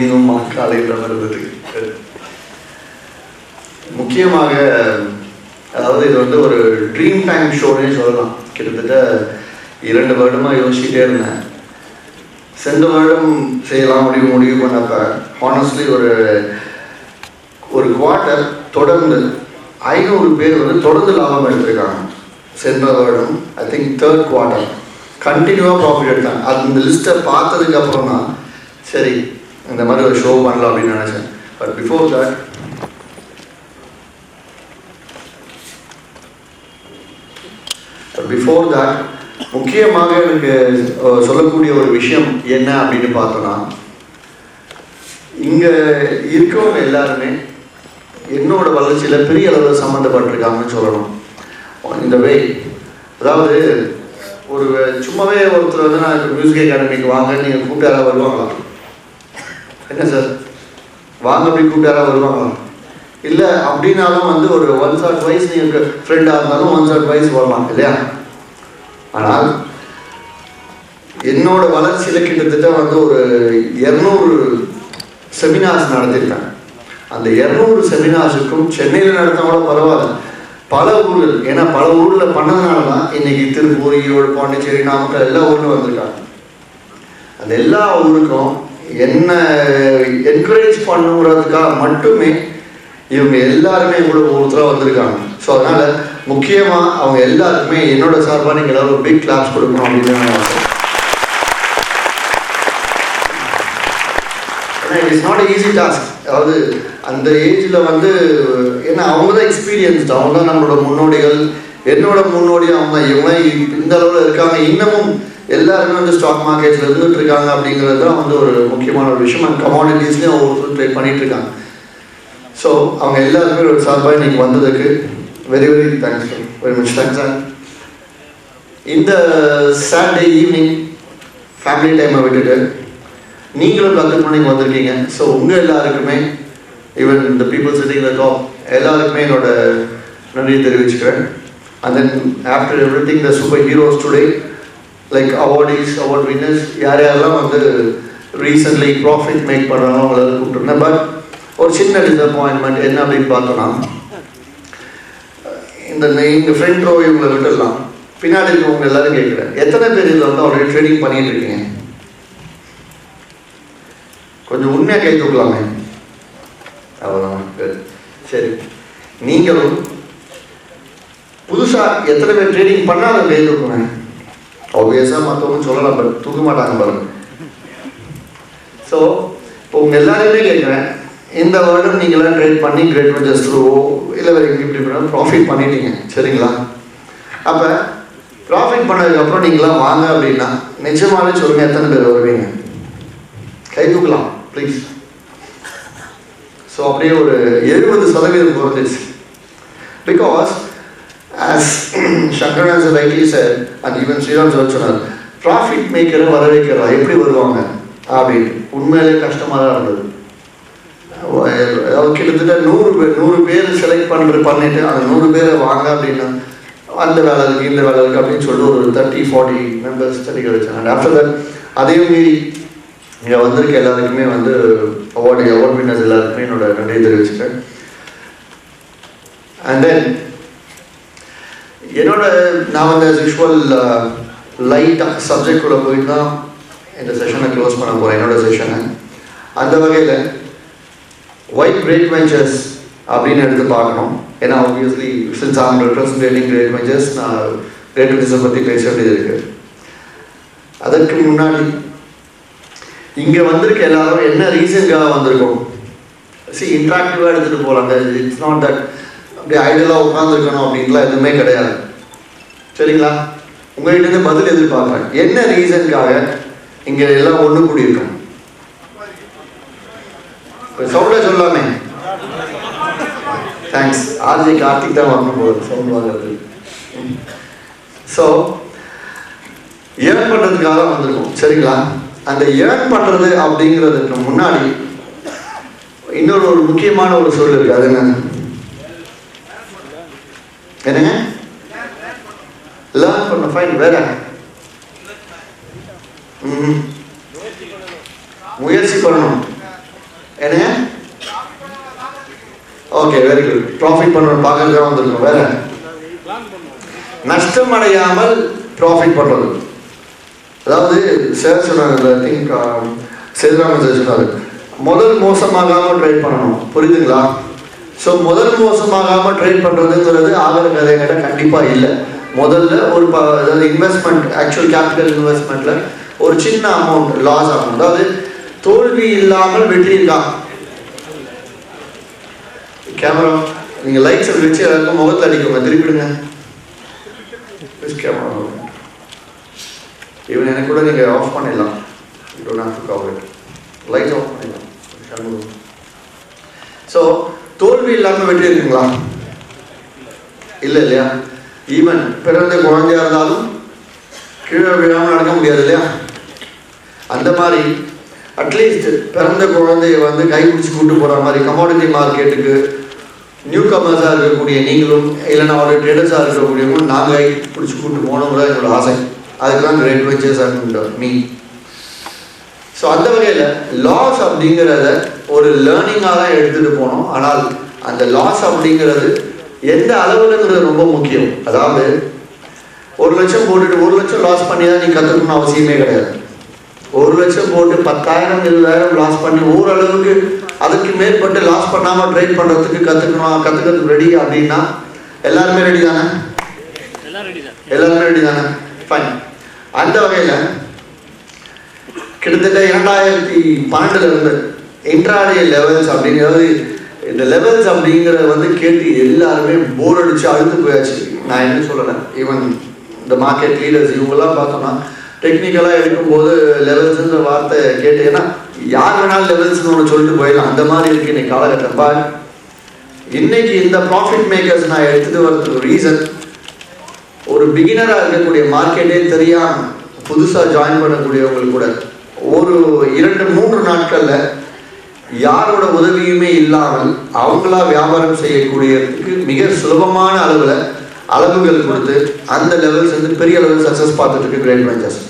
ஈவினிங்கும் காலையில் வருது. முக்கியமாக அதாவது இது வந்து ஒரு ட்ரீம் டைம் ஷோனே சொல்லலாம். கிட்டத்தட்ட 2 வருடமாக யோசிச்சுட்டே இருந்தேன். சென்ற வருடம் செய்யலாம் முடிவு பண்ணப்ப ஹானஸ்ட்லி ஒரு குவார்ட்டர் தொடர்ந்து 500 பேர் வந்து தொடர்ந்து லாபம் எடுத்திருக்காங்க. சென்ற வருடம் ஐ திங்க் 3rd குவார்ட்டர் கண்டினியூவாக ப்ராஃபிட் எடுத்தாங்க. அது இந்த லிஸ்ட்டை பார்த்ததுக்கு அப்புறம் தான் சரி இந்த மாதிரி ஒரு ஷோ பண்ணலாம் அப்படின்னு நினச்சேன். பட் பிஃபோர் தட் முக்கியமாக எனக்கு சொல்லக்கூடிய ஒரு விஷயம் என்ன அப்படின்னு பார்த்தோன்னா, இங்கே இருக்கவங்க எல்லாருமே என்னோட வளர்ச்சியில் பெரிய அளவில் சம்மந்தப்பட்டிருக்காங்கன்னு சொல்லணும். இந்த வே அதாவது ஒரு சும்மாவே ஒருத்தர் வந்து நான் இப்போ மியூசிக் அகாடமிக்கு வாங்கன்னு நீங்கள் கூப்பிட்டாரா வருவாங்களா? என்ன சார் வாங்க அப்படி கூப்பிட்டாரா வருவாங்களா? இல்லை அப்படின்னாலும் வந்து ஒரு ஒன்ஸ் ஆர் ட்வைஸ் நீங்கள் ஃப்ரெண்டாக இருந்தாலும் ஒன்ஸ் ஆர் ட்வைஸ் வரலாம் இல்லையா? ஆனால் என்னோட வளர்ச்சியில் கிட்டத்தட்ட வந்து ஒரு 200 செமினார்ஸ் நடத்திருக்கேன். அந்த 200 செமினார்ஸுக்கும் சென்னையில் நடத்தவங்கள பரவாயில்ல, பல ஊர்கள், ஏன்னா பல ஊரில் பண்ணதுனால தான் இன்னைக்கு திருப்பூர், ஈரோடு, பாண்டிச்சேரி, நாமக்கல் எல்லா ஊரிலும் வந்திருக்காங்க. அந்த எல்லா ஊருக்கும் என்ன என்கரேஜ் பண்ணுங்கிறதுக்காக மட்டுமே இவங்க எல்லாருமே கூட ஒருத்தராக வந்திருக்காங்க. ஸோ அதனால் முக்கியமாக அவங்க எல்லாருக்குமே என்னோட சார்பாக நீங்கள் எல்லாரும் ஒரு பிக் கிளாஸ் கொடுக்கணும் அப்படின்னு நான் ஆசை. ஏன்னா it is not easy task. அதாவது அந்த ஏஜில் வந்து ஏன்னா அவங்க தான் எக்ஸ்பீரியன்ஸ்டு, அவங்க தான் நம்மளோட முன்னோடிகள். என்னோட முன்னோடி அவங்க தான். இவங்க இந்த அளவில் இருக்காங்க, இன்னமும் எல்லாருமே வந்து ஸ்டாக் மார்க்கெட்ஸில் இருந்துட்டு இருக்காங்க அப்படிங்கிறது தான் வந்து ஒரு முக்கியமான ஒரு விஷயம். அண்ட் கமாடிட்டிஸ்லேயும் ஒவ்வொருத்தரும் ட்ரேட் பண்ணிட்டு இருக்காங்க. ஸோ அவங்க எல்லாருமே ஒரு சார்பாக இன்னைக்கு வந்ததுக்கு very thanks, very much thanks. Sir இந்த சாட்டர்டே ஈவினிங் ஃபேமிலி டைமை விட்டுட்டு நீங்களும் 10 மணிக்கு வந்திருக்கீங்க. ஸோ உங்கள் எல்லாருக்குமே ஈவன் இந்த பீப்புள் சிட்டிங் த டாப் எல்லாருக்குமே என்னோட நன்றியை தெரிவிச்சுக்கிறேன். And then after every thing the super heroes today like awardees, award winners யாரெல்லாம் வந்து ரீசெண்ட்லி ப்ராஃபிட் மேக் பண்ணுறாங்க அவங்கள கூப்பிட்டுருந்தேன். பட் ஒரு சின்ன டிசப்பாயின்மெண்ட் என்ன அப்படின்னு பார்த்தோன்னா, இந்த ஃப்ரெண்ட் ரோ இவங்களை விட்டுடலாம், பின்னாடி இருக்கவங்க எல்லாரும் கேட்குறேன், எத்தனை பேர் இதில் வந்து ஆல்ரெடி ட்ரேடிங் பண்ணிட்டு இருக்கீங்க? கொஞ்சம் உண்மையாக கை தூக்கலாமே. அவ்வளோதான். சரி, நீங்களும் புதுசாக எத்தனை பேர் ட்ரேடிங் பண்ணாத கை தூக்குங்க. ஆப்வியஸாக மற்றவங்க சொல்லலாம், பட் தூக்க மாட்டாங்க பாருங்க. ஸோ இப்போ உங்கள் எல்லாருமே கேட்குறேன், இந்த வருடம் நீங்களாம் ட்ரேட் பண்ணி கிரேட் வெஞ்சர்ஸ் த்ரூ இல்லை வேறு இப்படி பண்ணாலும் ப்ராஃபிட் பண்ணிட்டீங்க சரிங்களா? அப்போ ப்ராஃபிட் பண்ணதுக்கப்புறம் நீங்களாம் வாங்க அப்படின்னா நிஜமாவே சொல்லுங்கள், எத்தனை பேர் வருவீங்க? கை தூக்கலாம் ப்ளீஸ். ஸோ அப்படியே ஒரு 70% குறைஞ்சிச்சு. Because as Shankaran has rightly said, and even Sriram சொன்னார், ப்ராஃபிட் மேக்கரை வர வைக்கிறா எப்படி வருவாங்க அப்படின்னு. உண்மையிலே கஷ்டமாக தான் இருந்தது. கிட்டத்தட்ட 100 பேர் செலக்ட் பண்ணிட்டு அந்த 100 பேரை வாங்க அப்படின்னா அந்த வேலை இருக்குது இந்த வேலை இருக்குது அப்படின்னு சொல்லிட்டு ஒரு 30-40 மெம்பர்ஸ் தனி கிடைச்சாங்க. அண்ட் ஆஃப்டர் தட் அதையும் மீறி இங்கே வந்திருக்க எல்லாருக்குமே வந்து அவார்ட் வின்னர்ஸ் எல்லாருக்குமே என்னோட நன்றியை தெரிவிச்சுக்கிறேன். அண்ட் தென் நான் வந்து as usual லைட்டாக சப்ஜெக்டுக்குள்ளே போயிட்டு தான் இந்த செஷனை க்ளோஸ் பண்ண போகிறேன், என்னோட செஷனை. அந்த வகையில் why great ventures அப்படின்னு எடுத்து பார்க்கணும். ஏன்னா obviously since I am representing great ventures, நான் கிரேட் வெஞ்சர்ஸை பற்றி பேச வேண்டியது இருக்குது. அதற்கு முன்னாடி இங்கே வந்திருக்க எல்லாரும் என்ன ரீசனுக்காக வந்திருக்கோம்? இன்ட்ராக்டிவாக எடுத்துகிட்டு போகிறாங்க. இட்ஸ் நாட் தட் அப்படியே ஐடியலாக உட்காந்துருக்கணும் அப்படின்லாம் எதுவுமே கிடையாது சரிங்களா? உங்கள்கிட்ட பதில் எதிர்பார்க்குறேன். என்ன ரீசனுக்காக இங்கே எல்லாம் ஒன்று கூடியிருக்கோம்? சவுண்டாக சொல்லாமே. தேங்க்ஸ். ஆர்ஜி கார்த்திக் தான் வரணும் போகுது சவுண்ட் வாங்குறது. ஸோ ஏர்ன் பண்ணுறதுக்காக தான் வந்திருக்கோம் சரிங்களா? அந்த ஏர்ன் பண்ணுறது அப்படிங்கிறதுக்கு முன்னாடி இன்னொரு முக்கியமான ஒரு சொல் இருக்குது. அது என்னங்க? லேர்ன் பண்ண. ஃபைன். வேற முயற்சி பண்ணணும். என்ன? Okay, very good. ப்ராஃபிட் பண்ணுறோம் பார்க்கறது தான் வந்திருக்கோம். வேற நஷ்டம் அடையாமல் ப்ராஃபிட் பண்ணுறது. அதாவது சார் சொன்னாங்க, ஐ திங்க் சேதுராமன் சார் சொன்னார், முதல் மோசமாகாமல் ட்ரேட் பண்ணணும். புரியுதுங்களா? ஸோ முதல் மோசமாகாமல் ட்ரேட் பண்ணுறதுங்கிறது ஆகிற கதைகிட்ட கண்டிப்பாக இல்லை. முதல்ல ஒரு அதாவது இன்வெஸ்ட்மெண்ட், ஆக்சுவல் கேபிட்டல் இன்வெஸ்ட்மெண்ட்டில் ஒரு சின்ன அமௌண்ட் லாஸ் ஆகும். அதாவது தோல்வி இல்லாமல் வெற்றி இருக்கா? கேமரா நீங்கள் லைட்ஸ் வச்சு எல்லாருக்கும் முகத்தில் அடிக்கோங்க, திருப்பிடுங்க. கேமரா ஈவன் எனக்கு கூட நீங்கள் ஆஃப் பண்ணிடலாம். லைட் ஆஃப் பண்ணிடலாம். ஸோ தோல்வி இல்லாமல் வெற்றி இருக்குங்களா? இல்லை இல்லையா? ஈவன் பிறந்த குழந்தையா இருந்தாலும் கீழே விழாமல் நடக்க முடியாது இல்லையா? அந்த மாதிரி அட்லீஸ்ட் பிறந்த குழந்தைய வந்து கைப்பிடிச்சு கூட்டு போகிற மாதிரி கமாடிட்டி மார்க்கெட்டுக்கு நியூ கமர்ஸாக இருக்கக்கூடிய நீங்களும் இல்லைன்னா ஒரு ட்ரேடர்ஸாக இருக்கக்கூடியவங்களும் நாங்கள் கை பிடிச்சி கூட்டு போகணுங்கிறத என்னோட ஆசை. அதுக்கு தான் great ventures and me. So அந்த வகையில் லாஸ் அப்படிங்கிறத ஒரு லேர்னிங்காக தான் எடுத்துகிட்டு போனோம். ஆனால் அந்த லாஸ் அப்படிங்கிறது எந்த அளவுலங்கிறது ரொம்ப முக்கியம். அதாவது 1 லட்சம் போட்டுட்டு 1 லட்சம் லாஸ் பண்ணி தான் நீ கற்றுக்கணும்னு அவசியமே கிடையாது. 1 லட்சம் போட்டு 10,000 20,000 லாஸ் பண்ணி ஓரளவுக்கு அதுக்கு மேற்பட்டு லாஸ் பண்ணாமல் ட்ரேட் பண்ணுறதுக்கு கற்றுக்கிறதுக்கு ரெடி அப்படின்னா எல்லாருமே ரெடி தானே? எல்லாருமே ரெடி தானே? ஃபைன். அந்த வகையில் கிட்டத்தட்ட 2012 இருந்து இன்ட்ராடே லெவல்ஸ் அப்படிங்கிறது, இந்த லெவல்ஸ் அப்படிங்கிறத வந்து கேட்டு எல்லாருமே போர் அடிச்சு அழுத்து போயாச்சு. நான் என்ன சொல்லலை, ஈவன் இந்த மார்க்கெட் லீடர்ஸ் இவங்கெல்லாம் பார்த்தோம்னா டெக்னிக்கலாக எடுக்கும்போது லெவல்ஸுன்ற வார்த்தை கேட்டீங்கன்னா யார் வேணாலும் லெவல்ஸ்னு ஒன்று சொல்லிட்டு போயிடலாம். அந்த மாதிரி இருக்கு இன்னைக்கு காலகட்டப்பா. இன்னைக்கு இந்த ப்ராஃபிட் மேக்கர்ஸ் நான் எடுத்துகிட்டு வரதுக்கு ரீசன், ஒரு பிகினராக இருக்கக்கூடிய மார்க்கெட்டே தெரியாமல் புதுசாக ஜாயின் பண்ணக்கூடியவங்களுக்கு கூட ஒரு 2-3 நாட்களில் யாரோட உதவியுமே இல்லாமல் அவங்களா வியாபாரம் செய்யக்கூடியதுக்கு மிக சுலபமான அளவுகள் கொடுத்து அந்த லெவல்ஸ் வந்து பெரிய லெவல் சக்ஸஸ் பார்த்துட்டு இருக்கு கிரேட் வெஞ்சர்ஸ்.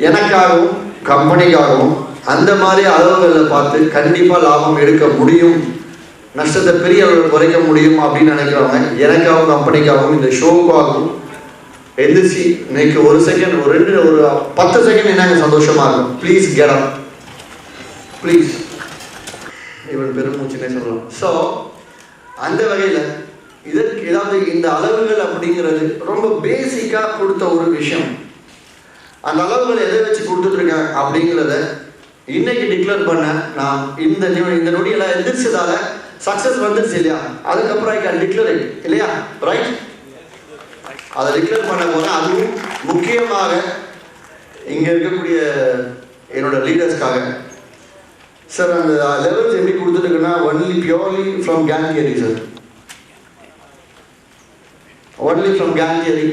எனக்காகவும் கம்பெனிக்காகவும் அந்த மாதிரி அளவுகளில் பார்த்து கண்டிப்பாக லாபம் எடுக்க முடியும், நஷ்டத்தை பெரிய அளவில் குறைக்க முடியும் அப்படின்னு நினைக்கிறவங்க எனக்காகவும் கம்பெனிக்காகவும் இந்த ஷோவுக்காகவும் எந்திரிச்சு இன்னைக்கு 1 செகண்ட் ஒரு 10 செகண்ட் என்னங்க சந்தோஷமா இருக்கும். Please get up, please. இவன் பெருமூச்சுன்னே சொல்லலாம். ஸோ அந்த வகையில் இதற்கு ஏதாவது இந்த அளவுகள் அப்படிங்கிறது ரொம்ப பேசிக்காக கொடுத்த ஒரு விஷயம். அந்த அளவுகள் எதை வச்சு கொடுத்துட்ருக்கேன் அப்படிங்கிறத இன்னைக்கு டிக்ளேர் பண்ண நான் இந்த நொடியெல்லாம் எந்திரிச்சதால சக்ஸஸ் வந்துருச்சு இல்லையா? அதுக்கப்புறம் ஐ கேன் டிக்ளேர் இட் இல்லையா? ரைட்? அதை டிக்ளேர் பண்ண போனால் அதுவும் முக்கியமாக இங்கே இருக்கக்கூடிய என்னோட லீடர்ஸ்க்காக சார் அந்த லெவல்ஸ் எப்படி கொடுத்துட்டுருக்குன்னா only purely from GAN theory sir. only from GAN theory,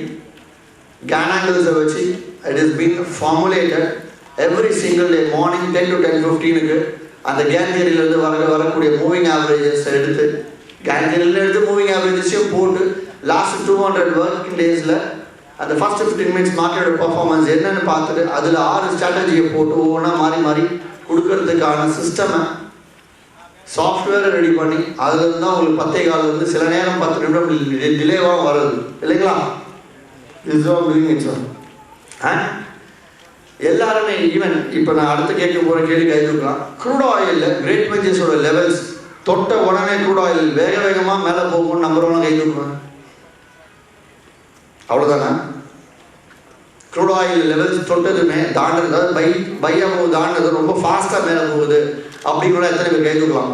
GAN angles வச்சு it has been formulated every single day morning 10 to 10:15 அந்த GAN theory இருந்து வரக்கூடிய மூவிங் ஆவரேஜஸ் எடுத்து GAN theory எடுத்து மூவிங் ஆவரேஜஸையும் போட்டு லாஸ்ட் 200 ஒர்க்கிங் டேஸில் அந்த ஃபர்ஸ்ட் 15 மினிட்ஸ் மார்க்கெட் பர்ஃபார்மன்ஸ் என்னன்னு பார்த்துட்டு அதில் 6 ஸ்ட்ராட்டஜியை போட்டு ஒவ்வொன்றா மாறி கொடுக்கறதுக்கான சிஸ்டமை சாஃப்ட்வேரை ரெடி பண்ணி அதில் இருந்தால் உங்களுக்கு 10:15 சில நேரம் 10 நிமிடம் டிலேவாக வருது இல்லைங்களா? எல்லாருமே ஈவன் இப்போ நான் அடுத்து கேட்க போகிற கேள்வி கைதுக்கலாம். க்ரூட் ஆயிலில் கிரேட் வெஞ்சர்ஸோட லெவல்ஸ் தொட்ட உடனே க்ரூட் ஆயில் வேகமாக மேலே போகும்னு நம்புறவங்க கைதுக்குவேன். அவ்வளோதானே? க்ரூட் ஆயில் லெவல்ஸ் தொட்டதுமே தாண்டது, அதாவது பையாக போகுது, தாண்டது ரொம்ப ஃபாஸ்ட்டாக மேலே போகுது அப்படிங்கிற எத்தனை பேர் கைதுக்கலாம்?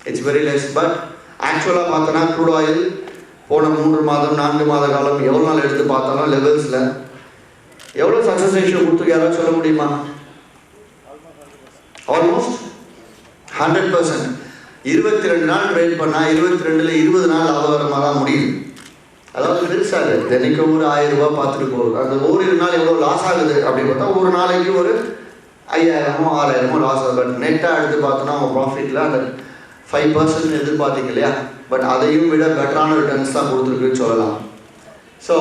It's very less. பட் ஆக்சுவலாக பார்த்தோன்னா க்ரூட் ஆயில் போன 3 மாதம் 4 மாத காலம் எவ்வளோ நாள் எடுத்து பார்த்தாலும் லெவல்ஸில் எவ்வளோ சக்ஸஸ் ரேஷியோ கொடுத்து யாராவது சொல்ல முடியுமா? ஆல்மோஸ்ட் 100%. 22 நாள் ட்ரேட் பண்ணால் 22ல் 20 நாள் லாபகரமாக தான் முடியுது. அதாவது பெருசாக தினைக்கும் ஒரு 1000 ரூபா பார்த்துட்டு போகுது. அந்த ஓரிரு நாள் எவ்வளோ லாஸ் ஆகுது அப்படின்னு பார்த்தா ஒரு நாளைக்கு ஒரு 5000 6000 லாஸ் ஆகுது. பட் நெட்டாக எடுத்து பார்த்தோன்னா அவங்க ப்ராஃபிட்டில் அந்த 5% எதிர்பார்த்தீங்க இல்லையா? பட் அதையும் விட பெட்டரான ரிட்டர்ன்ஸ் தான் கொடுத்துருக்குன்னு சொல்லலாம். ஸோ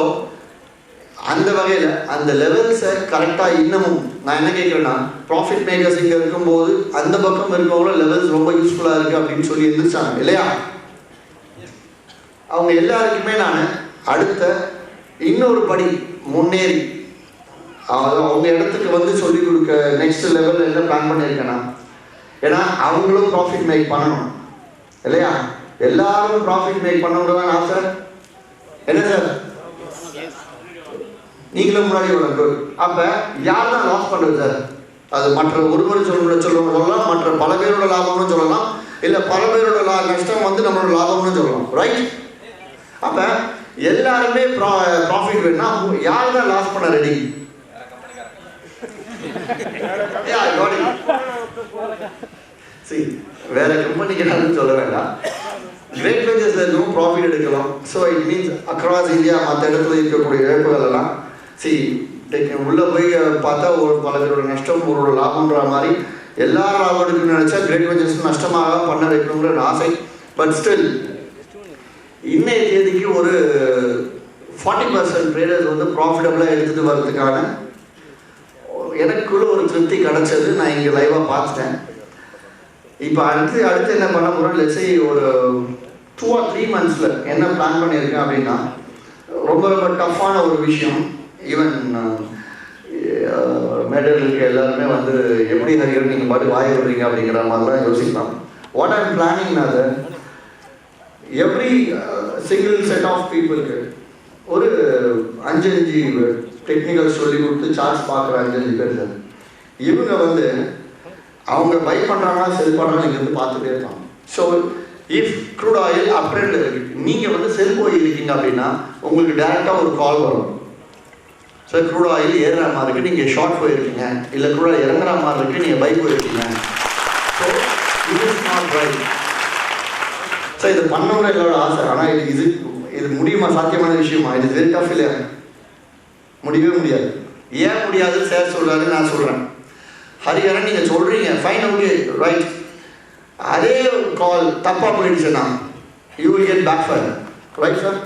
அந்த வகையில் அந்த லெவல்ஸை கரெக்டாக இன்னமும் நான் என்ன கேட்குறேன்னா ப்ராஃபிட் மேக்கர்ஸ் இங்கே இருக்கும்போது அந்த பக்கம் இருக்கவங்களும் லெவல்ஸ் ரொம்ப யூஸ்ஃபுல்லாக இருக்குது அப்படின்னு சொல்லி எந்திரிச்சாங்க இல்லையா? அவங்க எல்லாருக்குமே நான் அடுத்த இன்னொரு படி முன்னேறி அவங்க இடத்துக்கு வந்து சொல்லிக் கொடுக்க நெக்ஸ்ட் லெவலில் என்ன பிளான் பண்ணியிருக்கேன்னா, ஏன்னா அவங்களும் ப்ராஃபிட் மேக் பண்ணணும் இல்லையா? எல்லாரும் ப்ராஃபிட் மேக் பண்ணணும்னு ஆசை என்ன சார்? நீங்களும் முன்னாடி வரும். அப்போ யார் தான் லாஸ் பண்ணுறது சார்? அது மற்ற ஒருவர் சொல்லலாம், மற்ற பல பேரோட லாபம்னு சொல்லலாம், இல்லை பல பேரோட நஷ்டம் வந்து நம்மளோட லாபம்னு சொல்லலாம், ரைட்? அப்போ எல்லாருமே ப்ராஃபிட் வேணும்னா யார் தான் லாஸ் பண்ண ரெடி? வேற கம்பெனிக்கு சொல்ல வேண்டாம். கிரேட் வெஞ்சர்ஸ்ல இருந்தும் ப்ராஃபிட் எடுக்கலாம். So it means across India மற்ற இடத்துல இருக்கக்கூடிய இழப்புகள் எல்லாம் உள்ளே போய் பார்த்தா ஒரு பல பேரோட நஷ்டம் ஒரு லாபம்ன்ற மாதிரி எல்லா லாபம் எடுக்கணும்னு நினச்சா கிரேட் வெஞ்சர்ஸ் நஷ்டமாக பண்ண வைக்கணுங்கிற ஆசை. பட் ஸ்டில் இன்னைய தேதிக்கு ஒரு 40% ட்ரேடர்ஸ் வந்து ப்ராஃபிட்டபுளாக எடுத்துகிட்டு வர்றதுக்கான எனக்குள்ள ஒரு திருப்தி கிடச்சது. நான் இங்கே லைவாக பார்த்துட்டேன். இப்போ அடுத்து என்ன பண்ண போகிறோம், லெட்ஸ் சே ஒரு 2 or 3 months என்ன பிளான் பண்ணியிருக்கேன் அப்படின்னா, ரொம்ப ரொம்ப டஃப்பான ஒரு விஷயம். ஈவன் மேடல் இருக்க எல்லாருமே வந்து எப்படி ஹரிகர் நீங்கள் பாட்டு வாய விடுறீங்க அப்படிங்கிற மாதிரிலாம் யோசிக்கலாம். வாட் ஐம் பிளானிங் அது எவ்ரி சிங்கிள் செட் ஆஃப் பீப்புளுக்கு ஒரு 5 டெக்னிக்கல் சொல்லி கொடுத்து சார்ஜ் பார்க்குற 5 பேர் சார். இவங்க வந்து அவங்க பை பண்ணுறாங்களா செல் பண்ணுறாங்க இங்கேருந்து பார்த்துட்டே இருக்காங்க. ஸோ இஃப் க்ரூட் ஆயில் அப் ட்ரெண்டில் இருக்குது, நீங்கள் வந்து செல் போயிருக்கீங்க அப்படின்னா உங்களுக்கு டேரெக்டாக ஒரு கால் வரும். ஸோ க்ரூட் ஆயில் ஏறுற மாதிரி இருக்குது, நீங்கள் ஷார்ட் போயிருக்கீங்க, இல்லை க்ரூட் ஆயில் இறங்குற மாதிரி இருக்குது, நீங்கள் பை போயிருக்கீங்க. ஸோ இது இஸ் நாட் ரைட். ஸோ இது பண்ணவங்க என்னோட ஆசை. ஆனால் இது முடியுமா? சாத்தியமான விஷயமா? இது வெரி டஃப் இல்லையா? முடியவே முடியாது. ஏன் முடியாது சார் சொல்கிறாரு, நான் சொல்கிறேன். ஹரிஹரன் நீங்கள் சொல்கிறீங்க, ஃபைன், ஓகே, ரைட். அதே கால் தப்பாக போயிடுச்சுன்னா you will get backfire, right sir?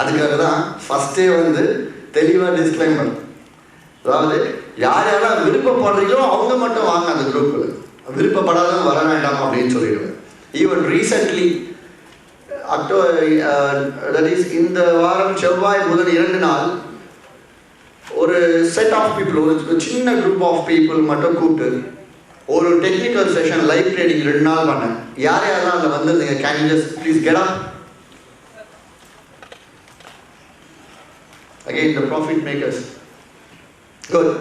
அதுக்காக தான் ஃபஸ்ட்டே வந்து தெளிவாக டிஸ்க்ளைமர். அதாவது யார் யாரெல்லாம் விருப்பப்படுறீங்களோ அவங்க மட்டும் வாங்க அந்த குரூப்பில், விருப்பப்படாதவங்க வர வேண்டாம் அப்படின்னு சொல்லிடுவேன். ஈவன் ரீசெண்ட்லி தட் இஸ் இந்த வாரம் செவ்வாய் முதல் 2 நாள் ஒரு செட் ஆஃப் பீப்புள், ஒரு சின்ன குரூப் ஆஃப் பீப்புள் மட்டும் கூப்பிட்டு ஒரு டெக்னிக்கல் செஷன் லைவ் ட்ரேடிங் 2 நாள் பண்ணேன். யார் யாரெல்லாம் அதில் வந்துருந்தீங்க? Can you just please get up? Again the profit makers. Good.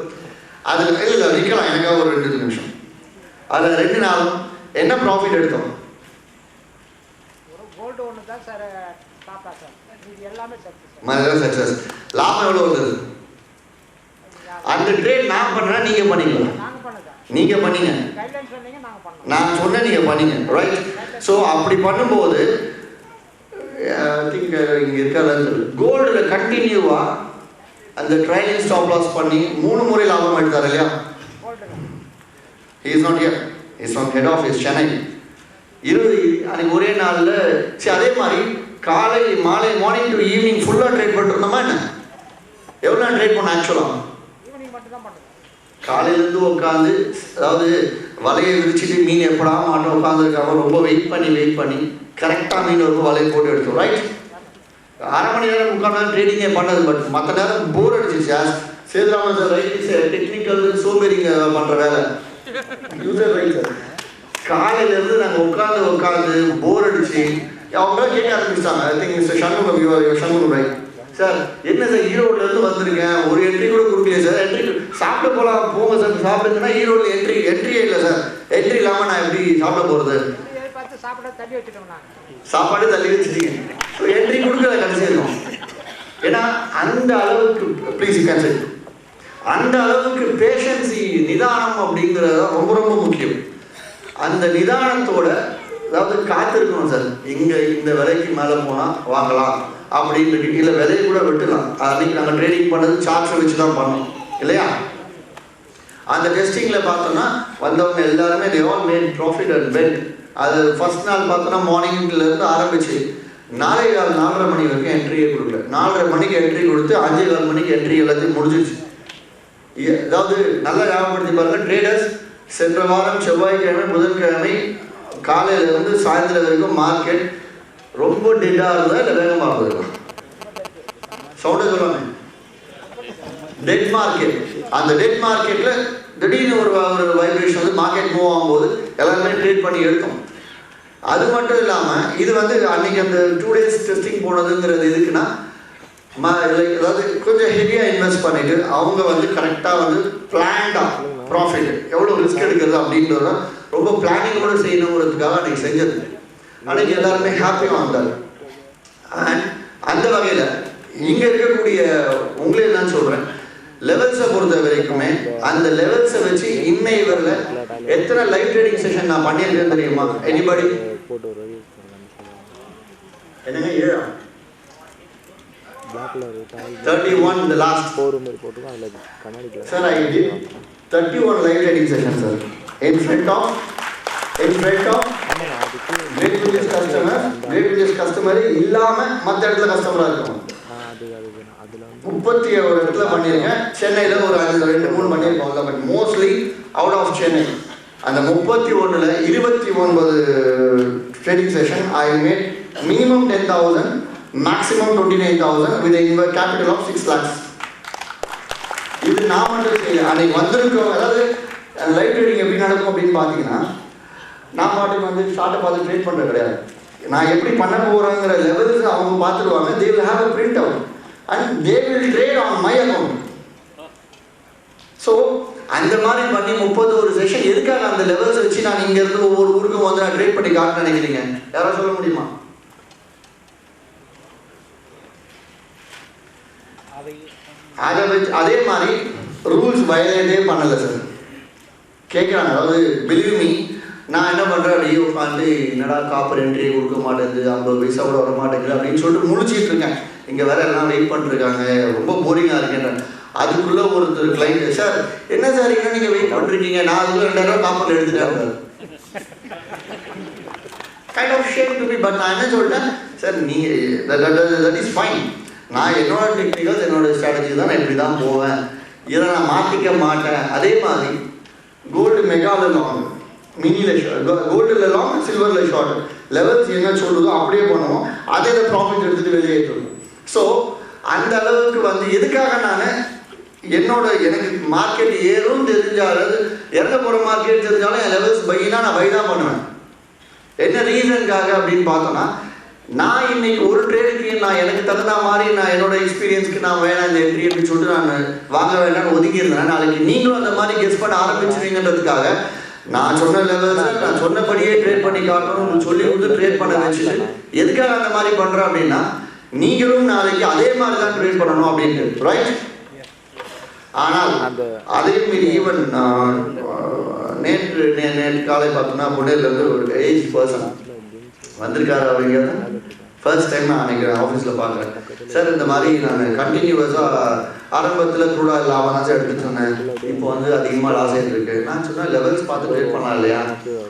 அதில் இல்லை நிற்கலாம், எனக்காக ஒரு 2 நிமிஷம். அதில் 2 நாளும் என்ன ப்ராஃபிட் எடுத்தோம்? சக்ஸஸ். லாபம் எவ்வளோ வந்தது? அந்த ட்ரேட் நான் பண்ணேன், நீங்கள் பண்ணிக்கலாம். நீங்கள் பண்ணீங்க, நான் சொன்னேன், நீங்கள் பண்ணீங்க, ரைட்? ஸோ அப்படி பண்ணும்போது திங்க் இங்கே இருக்காது கோல்டில் கண்டினியூவாக அந்த ட்ரைலிங் ஸ்டாப் லாஸ் பண்ணி 3 முறை லாபம் எடுத்தார் இல்லையா? He is not here, is from head office Chennai. அன்றைக்கி ஒரே நாளில் சரி. அதே மாதிரி காலை மாலை மார்னிங் டு ஈவினிங் ஃபுல்லாக ட்ரேட் பண்ணிருந்தோமா என்ன? எவ்வளோ ட்ரேட் பண்ண? ஆக்சுவலாக காலையிலேருந்து உட்காந்து, அதாவது வலையை விரிச்சிட்டு மீன் எப்படா மாட்டோம் உட்காந்துருக்காங்க, ரொம்ப வெயிட் பண்ணி கரெக்டாக மீன் வந்து வலையை போட்டு எடுத்தோம், ரைட்? 1/2 மணி நேரம் உட்காந்து ட்ரேடிங்கே பண்ணது. பட் மற்ற நேரம் போர் அடிச்சிச்சு. சேதுராமன் சார் ரைட், டெக்னிக்கல் சோம்பேறிங்க பண்ணுற வேலை. User right sir. காலையிலேருந்து நாங்கள் உட்காந்து போர் அடிச்சு அவங்களாம் கேட்க ஆரம்பிச்சிட்டாங்க. I think mister Shanmugam right sir, என்ன சார் ஈரோட்லேருந்து வந்திருக்கேன், ஒரு என்ட்ரி கூட கொடுக்கலையே சார், என்ட்ரி சாப்பிட போகலாம், போங்க சார் சாப்பிடுங்கன்னா ஈரோடில் என்ட்ரியே இல்லை சார், என்ட்ரி இல்லாமல் நான் எப்படி சாப்பிட போகிறது? சாப்பாடு தள்ளி வச்சுட்டீங்க. ஸோ என்ட்ரி கொடுக்கல கடைசியிருக்கும். ஏன்னா அந்த அளவுக்கு ப்ளீஸ் கேன்சல், அந்த அளவுக்கு பேஷன்சி, நிதானம் அப்படிங்கிறது ரொம்ப ரொம்ப முக்கியம். அந்த நிதானத்தோட, அதாவது காத்திருக்கணும் சார். இங்கே இந்த விலைக்கு மேலே போனால் வாங்கலாம் அப்படின்னு, இல்லை விலையை கூட விட்டுலாம். அன்றைக்கி நாங்கள் ட்ரேடிங் பண்ணது சார்ட்ஸை வச்சு தான் பண்ணோம் இல்லையா? அந்த டெஸ்டிங்கில் பார்த்தோன்னா வந்தவங்க எல்லாருமே they all made profit and went. அது ஃபர்ஸ்ட் நாள் பார்த்தோன்னா மார்னிங்லேருந்து ஆரம்பிச்சு 4:15 மணி வரைக்கும் என்ட்ரியே கொடுக்கல. 4:30 மணிக்கு என்ட்ரி கொடுத்து 5:15 மணிக்கு என்ட்ரி எல்லாத்தையும் முடிஞ்சிச்சு. அதாவது நல்லா ஞாபகப்படுத்தி பாருங்க, ட்ரேடர்ஸ் சென்ற வாரம் செவ்வாய்க்கிழமை புதன்கிழமை காலையிலேருந்து சாயந்தரம் வரைக்கும் மார்க்கெட் ரொம்ப டெட்டாக இருந்தால் இல்லை வேகமாக போயிருக்கும். சவுண்டை சொல்லுவாங்க, டெட் மார்க்கெட். அந்த டெட் மார்க்கெட்டில் திடீர்னு ஒரு வைப்ரேஷன் வந்து மார்க்கெட் மூவ் ஆகும்போது எல்லாருமே ட்ரேட் பண்ணி எடுத்தோம். அது மட்டும் இல்லாமல் இது வந்து அன்னைக்கு அந்த 2 days டெஸ்டிங் போனதுங்கிறது எதுக்குன்னா, அதாவது கொஞ்சம் ஹெவியாக இன்வெஸ்ட் பண்ணிட்டு அவங்க வந்து கரெக்டாக வந்து பிளான்டாக ப்ராஃபிட் எவ்வளோ ரிஸ்க் எடுக்கிறது அப்படின்றத ரொம்ப பிளானிங்கோடு செய்யணுங்கிறதுக்காக அன்னைக்கு செஞ்சது. அன்னைக்கு எல்லாருமே ஹாப்பியாக வந்தார். அண்ட் அந்த வகையில் இங்கே இருக்கக்கூடிய உங்களே நான் சொல்கிறேன், லெவல்ஸை பொறுத்த வரைக்குமே அந்த லெவல்ஸை வச்சு இன்னை வரல எத்தனை லைவ் ட்ரேடிங் செஷன் நான் பண்ணியிருக்கேன் தெரியுமா? எனிபடி? என்னங்க 31 the last 4 sir, I did 31 live trading sessions sir, in front of great business customer இல்லாம மற்ற இடத்துல கஸ்டமரா இருக்கும். 31 இடத்துல பண்ணிருக்கேன். சென்னையில ஒரு 2-3 பண்ணிருக்கோம். But mostly out of Chennai. அந்த 31ல 29 trading session I made minimum 10,000, maximum 29,000 with a capital of 6 lakhs. இது நான் மட்டும் செய்யல, அன்னைக்கு வந்திருக்கோம். அதாவது லைவ் ட்ரேடிங் எப்படி நடக்கும் அப்படின்னு பார்த்தீங்கன்னா, நான் பாட்டுக்கு வந்து ஷார்ட்டை பார்த்து ட்ரேட் பண்ணுறது கிடையாது. நான் எப்படி பண்ண போகிறேங்கிற லெவல்ஸ் அவங்க பார்த்துடுவாங்க. they will have a print out and they will trade on my account. So அந்த மாதிரி பண்ணி 31 செஷன் எதுக்காக அந்த லெவல்ஸ் வச்சு நான் இங்கேருந்து ஒவ்வொரு ஊருக்கும் வந்து நான் ட்ரேட் பண்ணி காட்ட நினைக்கிறீங்க? யாராவது சொல்ல முடியுமா? அதை வச்சு அதே மாதிரி ரூல்ஸ் வயலேட்டே பண்ணலை சார். கேட்குறாங்க, அதாவது பிலீவ் மீ, நான் என்ன பண்ணுறேன் அப்படியே உட்காந்து என்னடா காப்பர் என்ட்ரி கொடுக்க மாட்டேங்குது, 50 பைசா கூட வர மாட்டேங்குது அப்படின்னு சொல்லிட்டு முழிச்சிட்டு இருக்கேன். இங்கே வேற எல்லாம் வெயிட் பண்ணிருக்காங்க, ரொம்ப போரிங்காக இருக்கேன். அதுக்குள்ளே ஒருத்தர் கிளைண்ட், சார் என்ன சார் இன்னும் நீங்கள் வெயிட் பண்ணிருக்கீங்க, நான் அதுக்குள்ள 2000 காப்பர் எடுத்துட்டேன். Kind of shame to be. But நான் என்ன சொல்லிட்டேன், சார் நீங்கள் தட் இஸ் ஃபைன். நான் என்னோட டெக்னிக்கல்ஸ் என்னோட ஸ்ட்ராட்டஜி தான், நான் இப்படி தான் போவேன், இதை நான் மாற்றிக்க மாட்டேன். அதே மாதிரி கோல்டு மெகாவில் லாங், மினியில் கோல்டில் லாங், சில்வரில் ஷார்ட், லெவல்ஸ் என்ன சொல்லுதோ அப்படியே பண்ணுவோம். அதே ப்ராஃபிட் எடுத்துகிட்டு வெளியேற்றணும். ஸோ அந்த அளவுக்கு வந்து எதுக்காக நான் எனக்கு மார்க்கெட் ஏறும் தெரிஞ்சாலும் இறங்க போகிற மார்க்கெட் தெரிஞ்சாலும் என் லெவல்ஸ் பைனா நான் பை தான் பண்ணுவேன். என்ன ரீசனுக்காக அப்படின்னு பார்த்தோன்னா, நான் இன்னைக்கு ஒரு ட்ரேடுக்கு நான் எனக்கு தகுந்த மாதிரி நான் என்னோட எக்ஸ்பீரியன்ஸ்க்கு நான் வேணாம் இந்த என்ட்ரி அப்படின்னு சொல்லிட்டு நான் வாங்க வேண்டாம்னு ஒதுக்கி இருந்தேன். நாளைக்கு நீங்களும் அந்த மாதிரி கெஸ் பண்ண ஆரம்பிச்சிருவீங்கன்றதுக்காக நான் சொன்ன லெவல்ஸ் நான் சொன்னபடியே ட்ரேட் பண்ணி காட்டணும்னு சொல்லி வந்து ட்ரேட் பண்ண வச்சுட்டு, எதுக்காக அந்த மாதிரி பண்ணுறேன் அப்படின்னா, நீங்களும் நாளைக்கு அதே மாதிரி தான் ட்ரேட் பண்ணணும் அப்படின்ட்டு, ரைட்? ஆனால் அதே மீறி ஈவன் நேற்று காலை பார்த்தோம்னா புனேலேருந்து ஒரு ஏஜ் பர்சன் வந்திருக்காரு. அவங்க ஃபர்ஸ்ட் டைம் நான் அன்றைக்கி ஆஃபீஸில் பார்க்குறேன். சார் இந்த மாதிரி நான் கண்டினியூவஸாக ஆரம்பத்தில் கூட லாபம் தான் சார் எடுத்துட்டு இருந்தேன், இப்போ வந்து அதிகமாக லாஸ் ஆகிட்டு இருக்கு. நான் சொன்னேன் லெவல்ஸ் பார்த்து ட்ரேட் பண்ணலாம் இல்லையா,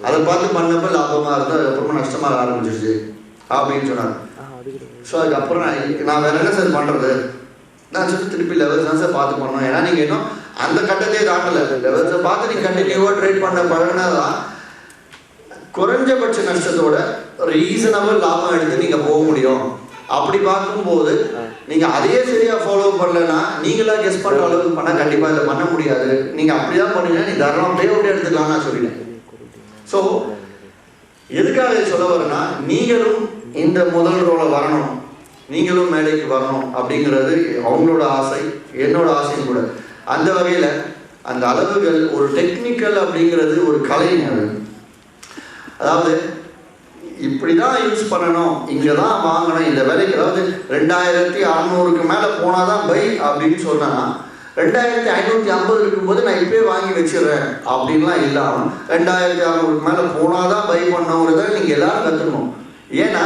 அதை பார்த்து பண்ணப்போ லாபமாக இருந்தால் அப்புறமா நஷ்டமாக ஆரம்பிச்சிருச்சு அப்படின்னு சொன்னார். ஸோ அதுக்கப்புறம் நான் வேற என்ன சார் பண்ணுறது, நான் சொல்லி திருப்பி லெவல்ஸ் தான் சார் பார்த்து பண்ணணும். ஏன்னா நீங்கள் இன்னும் அந்த கட்டத்தையே தாண்டலை. லெவல்ஸை பார்த்து நீங்கள் கண்டினியூவாக ட்ரேட் பண்ண பழகினாதான் குறைஞ்சபட்ச நஷ்டத்தோட ரீசனபிள் லாபம் எடுத்து நீங்கள் போக முடியும். அப்படி பார்க்கும்போது நீங்கள் அதையே சரியாக ஃபாலோ பண்ணலன்னா நீங்களா கெஸ் பண்ணுற அளவுக்கு பண்ணால் கண்டிப்பாக இதை பண்ண முடியாது. நீங்கள் அப்படி தான் பண்ணீங்கன்னா நீ தாராளமாக பே அவுட் எடுத்துக்கலாம்னு நான் சொல்லிட்டேன். ஸோ எதுக்காக சொல்ல வரேன்னா, நீங்களும் இந்த முதல் ரோல வரணும், நீங்களும் மேடைக்கு வரணும் அப்படிங்கிறது அவங்களோட ஆசை, என்னோட ஆசையும் கூட. அந்த வகையில் அந்த அளவுகள் ஒரு டெக்னிக்கல் அப்படிங்கிறது ஒரு கலைங்க. அதாவது இப்படி தான் யூஸ் பண்ணணும், இங்கே தான் வாங்கணும், இந்த விலைக்கு. அதாவது 2600க்கு மேலே போனால் தான் பை அப்படின்னு சொன்னேன்னா, 2550 இருக்கும்போது நான் இப்போயே வாங்கி வச்சிடுறேன் அப்படின்லாம் இல்லாமல் 2600க்கு மேலே போனால் தான் பை பண்ணணுங்கிறத நீங்கள் எல்லாரும் கற்றுக்கணும். ஏன்னா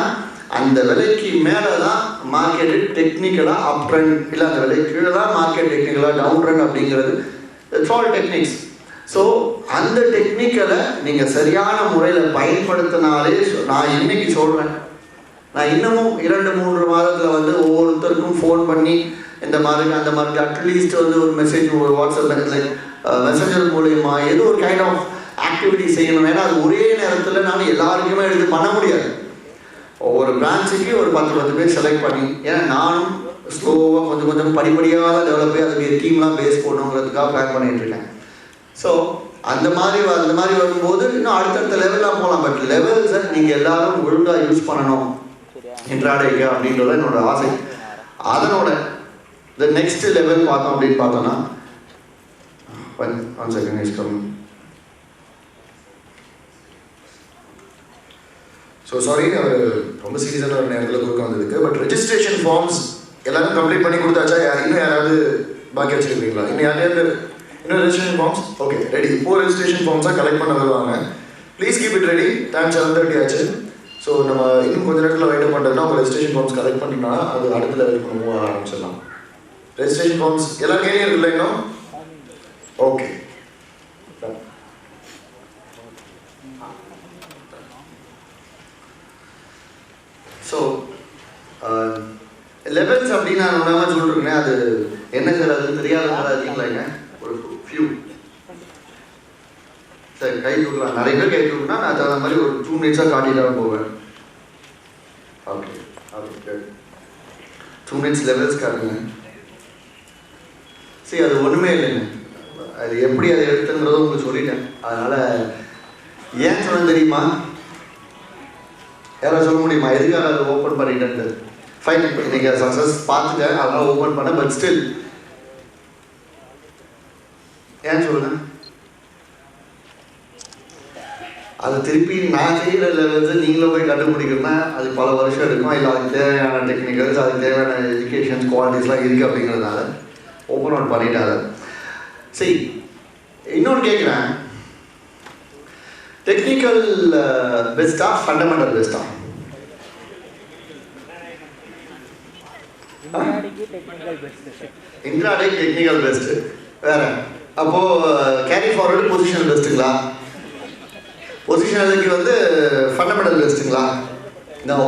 அந்த விலைக்கு மேலே தான் மார்க்கெட்டு டெக்னிக்கலாக அப் ட்ரெண்ட், இல்லை அந்த விலைக்கு கீழே தான் மார்க்கெட் டெக்னிக்கலாக டவுன் ட்ரெண்ட் அப்படிங்கிறது. It's all techniques. ஸோ அந்த டெக்னிக்கலை நீங்கள் சரியான முறையில் பயன்படுத்தினாலே, நான் இன்னைக்கு சொல்கிறேன், நான் இன்னமும் 2-3 மாதத்தில் வந்து ஒவ்வொருத்தருக்கும் ஃபோன் பண்ணி இந்த மாதிரி அந்த மாதிரி அட்லீஸ்ட் வந்து ஒரு மெசேஜ் ஒரு வாட்ஸ்அப் மெசேஜர் மூலயமா ஏதோ ஒரு கைண்ட் ஆஃப் ஆக்டிவிட்டி செய்யணும். ஏன்னா அது ஒரே நேரத்தில் நான் எல்லாருக்குமே எடுத்து பண்ண முடியாது. ஒவ்வொரு பிரான்ச்சுக்கு ஒரு 10 பேர் செலக்ட் பண்ணி, ஏன்னா நானும் ஸ்லோவாக கொஞ்சம் படிப்படியாக டெவலப் ஆகி அதுக்கு டீம்லாம் பேஸ் போடணுங்கிறதுக்காக பிளான் பண்ணிட்டு இருக்கேன். ஸோ அந்த மாதிரி வரும்போது இன்னும் அடுத்தடுத்த லெவல்லாம் போகலாம். பட் லெவல்ஸை நீங்கள் எல்லாரும் ஒழுங்காக யூஸ் பண்ணணும் இன்ட்ராடேக்கு அப்படின்றது என்னோட ஆசை. அதனோட இந்த நெக்ஸ்ட் லெவல் பார்த்தோம் அப்படின்னு பார்த்தோன்னா ஒன் செகண்ட் இஷ்டம். ஸோ சாரி, அவர் ரொம்ப சீரியஸான ஒரு நேரத்தில் கொடுக்க வந்ததுக்கு. பட் ரெஜிஸ்ட்ரேஷன் ஃபார்ம்ஸ் எல்லாரும் கம்ப்ளீட் பண்ணி கொடுத்தாச்சா? இன்னும் யாராவது பாக்கி வச்சுருக்கீங்களா? இன்னும் யாரையாவது இன்னும் registration forms? Okay, ready. 4 registration ஃபார்ம்ஸாக கலெக்ட் பண்ண வருவாங்க. Please keep it ready. Time 7:30 ஆச்சு. ஸோ நம்ம இன்னும் கொஞ்சம் நேரத்தில் வெயிட் பண்ணுறதுனா உங்கள் ரெஜிஸ்ட்ரேஷன் ஃபார்ம்ஸ் கலெக்ட் பண்ணிங்கன்னா அது அடுத்த லெவலுக்கு மூவ் ஆரம்பிச்சிடலாம். ரெஜிஸ்ட்ரேஷன் ஃபார்ம்ஸ் எல்லாரும் கையிலே இருக்குல்ல இன்னும்? ஓகே. ஸோ லெவல்ஸ் அப்படின்னு நான் ஒன்றாமல் சொல்லிருக்கேன். அது என்ன சார் அது தெரியாதவங்களா இருக்கீங்களாங்க? ஒரு ஃபியூ சரி கை தூக்கலாம். நிறைய பேர் கை தூக்குனா நான் அந்த மாதிரி ஒரு 2 மினிட்ஸாக காட்டிட்டு தான் போவேன். ஓகே ஓகே 2 மினிட்ஸ் லெவல்ஸ் காட்டுங்க. சரி அது ஒன்றுமே இல்லைங்க. அது எப்படி அதை எடுத்துங்கிறதும் உங்களுக்கு சொல்லிட்டேன். அதனால் ஏன் சொன்ன தெரியுமா? யாராவது சொல்ல முடியுமா எதுக்காக அதை ஓப்பன் பண்ணிட்டேன்ட்டு? ஃபைன், நீங்கள் சக்ஸஸ் பார்த்துட்டேன் அதனால் ஓப்பன் பண்ண. பட் ஸ்டில் ஏன் சொல்லுங்க? அது திருப்பி நான் செய்கிற லெவல்ஸ் நீங்களும் போய் கண்டுபிடிக்கணும்னா அது பல வருஷம் எடுக்கும். இல்லை அதுக்கு தேவையான டெக்னிக்கல்ஸ் அதுக்கு தேவையான எஜுகேஷன்ஸ் குவாலிட்டிஸ்லாம் இருக்குது அப்படிங்கிறதுனால ஓப்பன் அவுட் பண்ணிட்டாரு. சரி, இன்னொன்று கேட்குறேன். டெக்னிக்கல் பெஸ்ட்டா ஃபண்டமெண்டல் பெஸ்ட்டா? இன்ட்ராடே டெக்னிக்கல் பெஸ்ட் வேற. அப்போ கேரி ஃபார்வர்டு பொசிஷனல் பெஸ்ட்டுங்களா? பொசிஷனலுக்கு வந்து ஃபண்டமெண்டல் பெஸ்ட்டுங்களா? நோ.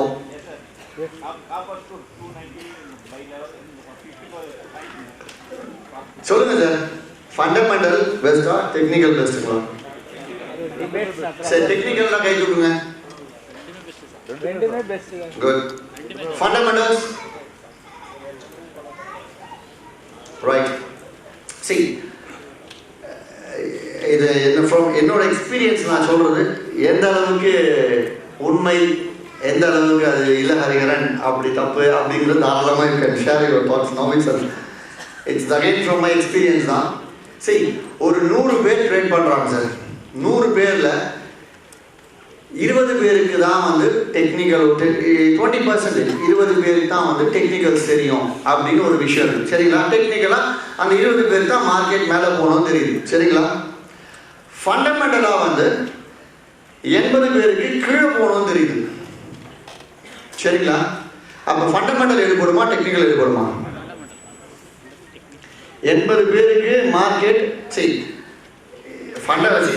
சொல்லுங்க சார், ஃபண்டமெண்டல் பெஸ்ட்டா டெக்னிக்கல் பெஸ்ட்டுங்களா? சரி, டெக்னிக்கல்னா கை தூக்குங்க. ரெண்டுமே best. Good. Fundamentals right. See, இது என்னோட எக்ஸ்பீரியன்ஸ் நான் சொல்றது எந்த அளவுக்கு உண்மை, எந்த அளவுக்கு அது இல்லை ஹரிஹரன் அப்படி தப்பு அப்படிங்கிறது தாராளமாக you can share your thoughts now. It's again from my experience தான். சரி, ஒரு 100 பேர் ட்ரெயின் பண்ணுறாங்க சார். 100 பேரில் 20 பேருக்கு தான் வந்து டெக்னிக்கல் 20% 20 பேருக்கு தான் வந்து டெக்னிக்கல்ஸ் தெரியும் அப்படின்னு ஒரு விஷயம் இருக்குது. சரிங்களா? டெக்னிக்கலாக அந்த 20 பேருக்கு தான் மார்க்கெட் மேலே போகணும்னு தெரியுது. சரிங்களா? ஃபண்டமெண்டலாக வந்து 80 பேருக்கு கீழே போகணும்னு தெரியுது. சரிங்களா? அப்போ ஃபண்டமெண்டல் எடுபடுமா டெக்னிக்கல் எடுபடுமா? 80 பேருக்கு மார்க்கெட் சரி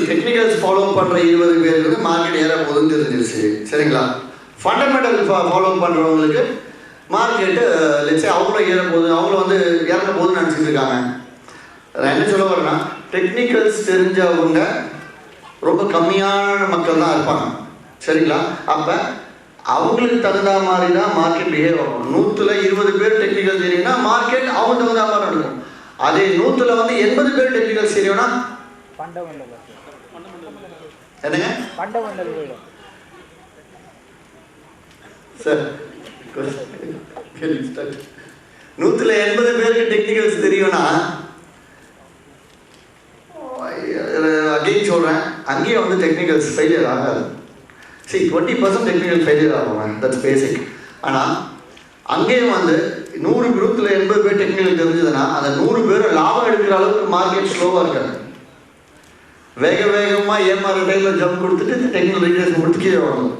டெக்னிக்கல்ஸ் ஃபாலோ பண்ணுற 20 பேருக்கு வந்து மார்க்கெட் ஏற போகுதுன்னு தெரிஞ்சிருச்சு. சரிங்களா? ஃபண்டமெண்டல் ஃபாலோ பண்ணுறவங்களுக்கு மார்க்கெட்டு லட்சே அவங்களும் ஏற போகுது, அவங்களும் வந்து இறங்க போகுதுன்னு நினச்சிட்டு இருக்காங்க. நான் என்ன சொல்ல வரேன்னா, டெக்னிக்கல்ஸ் தெரிஞ்சவங்க ரொம்ப கம்மியான மக்கள் தான் இருப்பாங்க. சரிங்களா? அப்போ அவங்களுக்கு தகுந்த மாதிரி தான் மார்க்கெட் பிஹேவ் ஆகும். 100ல் 20 பேர் டெக்னிக்கல் தெரியும்னா மார்க்கெட் அவங்க தகுந்த மாதிரி நடக்கும். அதே 100ல் வந்து 80 பேர் டெக்னிக்கல் தெரியும்னா என்னங்க சார் 100ல் 80 பேருக்கு டெக்னிக்கல்ஸ் தெரியும்னா அகைன் சொல்கிறேன், அங்கேயே வந்து டெக்னிக்கல்ஸ் ஃபெயிலியர் ஆகாது. சரி, 20% டெக்னிக்கல் ஃபெயிலியர் ஆகும், தட்ஸ் பேசிக். ஆனால் அங்கேயும் வந்து 100 குரூப்பில் 80 பேர் டெக்னிக்கல் தெரிஞ்சதுன்னா அந்த 100 பேர் லாபம் எடுக்கிற அளவுக்கு மார்க்கெட் ஸ்லோவாக இருக்காது. வேகமாக ஏமாற டைமில் ஜம்ப் கொடுத்துட்டு டெக்னிக்கல் ரீட்டர்ஸ் கொடுத்து கீழே வரணும்.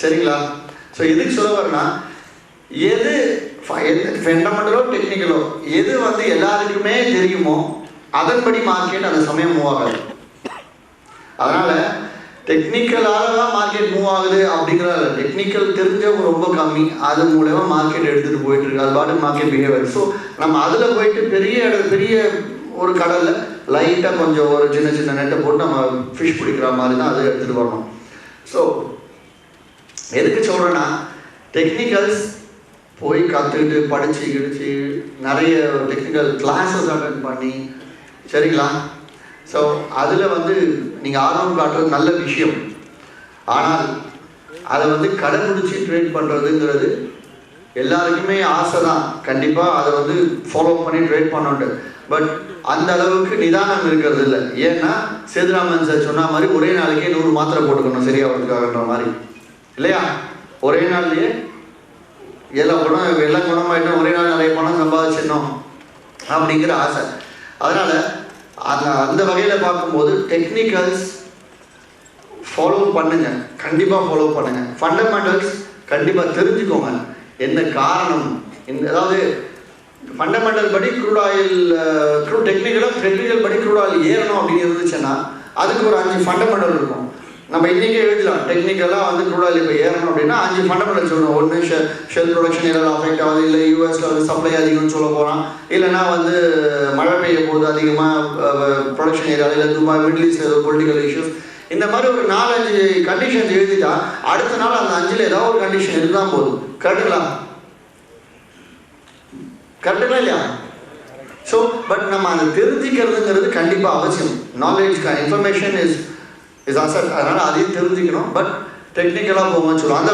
சரிங்களா? ஸோ எதுக்கு சொல்ல வரேன்னா, எது ஃபண்டமெண்டலோ டெக்னிக்கலோ எது வந்து எல்லாருக்குமே தெரியுமோ அதன்படி மார்க்கெட் அந்த சமயம் மூவ் ஆகாது. அதனால் டெக்னிக்கலால தான் மார்க்கெட் மூவ் ஆகுது அப்படிங்கிறத டெக்னிக்கல் தெரிஞ்சவங்க ரொம்ப கம்மி, அது மூலமா மார்க்கெட் எடுத்துகிட்டு போயிட்டு இருக்கு, அது பாட்டு மார்க்கெட் பிஹேவியர். ஸோ நம்ம அதில் போயிட்டு பெரிய ஒரு கடலில் லைட்டாக கொஞ்சம் ஒரு சின்ன சின்ன நெட்டை போட்டு நம்ம ஃபிஷ் பிடிக்கிற மாதிரி தான் அதை எடுத்துகிட்டு வரணும். ஸோ எதுக்கு சொல்கிறேன்னா, டெக்னிக்கல்ஸ் போய் கற்றுக்கிட்டு படித்து கிடிச்சு நிறைய டெக்னிக்கல் கிளாஸஸ் அட்டென்ட் பண்ணி, சரிங்களா? ஸோ அதில் வந்து நீங்கள் ஆர்வம் காட்டுறது நல்ல விஷயம். ஆனால் அதை வந்து கடைபிடிச்சி ட்ரேட் பண்ணுறதுங்கிறது எல்லாருக்குமே ஆசை தான், கண்டிப்பாக அதை வந்து ஃபாலோ பண்ணி ட்ரேட் பண்ணோண்டு. பட் அந்த அளவுக்கு நிதானம் இருக்கிறது இல்லை. ஏன்னா சேதுராமன் சார் சொன்ன மாதிரி ஒரே நாளைக்கே 100 மாத்திரை போட்டுக்கணும் சரியாகிறதுக்காகன்ற மாதிரி, இல்லையா? ஒரே நாள்லேயே எல்லாம் குணமாயிட்டோம், ஒரே நாள் நிறைய பணம் சம்பாதிச்சிடணும் அப்படிங்கிற ஆசை. அதனால் அந்த வகையில் பார்க்கும்போது டெக்னிக்கல்ஸ் ஃபாலோ பண்ணுங்க, கண்டிப்பாக ஃபாலோ பண்ணுங்க. ஃபண்டமெண்டல்ஸ் கண்டிப்பாக தெரிஞ்சுக்கோங்க. என்ன காரணம், அதாவது ஃபண்டமெண்டல் படி க்ரூட் ஆயில் டெக்னிக்கல் படி க்ரூட் ஆயில் ஏறணும் அப்படின்னு இருந்துச்சுன்னா அதுக்கு ஒரு 5 ஃபண்டமெண்டல் இருக்கும். நம்ம இன்றைக்கே எழுதலாம், டெக்னிக்கலாக வந்து க்ரூட் ஆயில் இப்போ ஏறணும் அப்படின்னா 5 ஃபண்டமெண்டல் சொல்லணும். ஒன்று ஷெல் ப்ரொடக்ஷன் ஏதாவது அஃபெக்ட் ஆகுது, இல்லை யூஎஸில் வந்து சப்ளை அதிகம்னு சொல்ல போகிறான், இல்லைனா வந்து மழை பெய்யும் போது அதிகமாக ப்ரொடக்ஷன் ஏரியா, இல்லை துபாய் மிடில் ஈஸ்ட் ஏதோ பொலிட்டிக்கல் இஷ்யூஸ், இந்த மாதிரி ஒரு 4-5 கண்டிஷன்ஸ் எழுதிட்டா அடுத்த நாள் அந்த 5ல் ஏதாவது ஒரு கண்டிஷன் இருந்தால் போதும். கரெக்டுங்களா இல்லையா? ஸோ பட் நம்ம அதை தெரிஞ்சுக்கிறதுங்கிறது கண்டிப்பாக அவசியம். நாலேஜ் இன்ஃபர்மேஷன் இஸ் அசட், அதனால் அதையும் தெரிஞ்சுக்கணும். பட் டெக்னிக்கலாக போகும்போது சொல்லுவோம் அந்த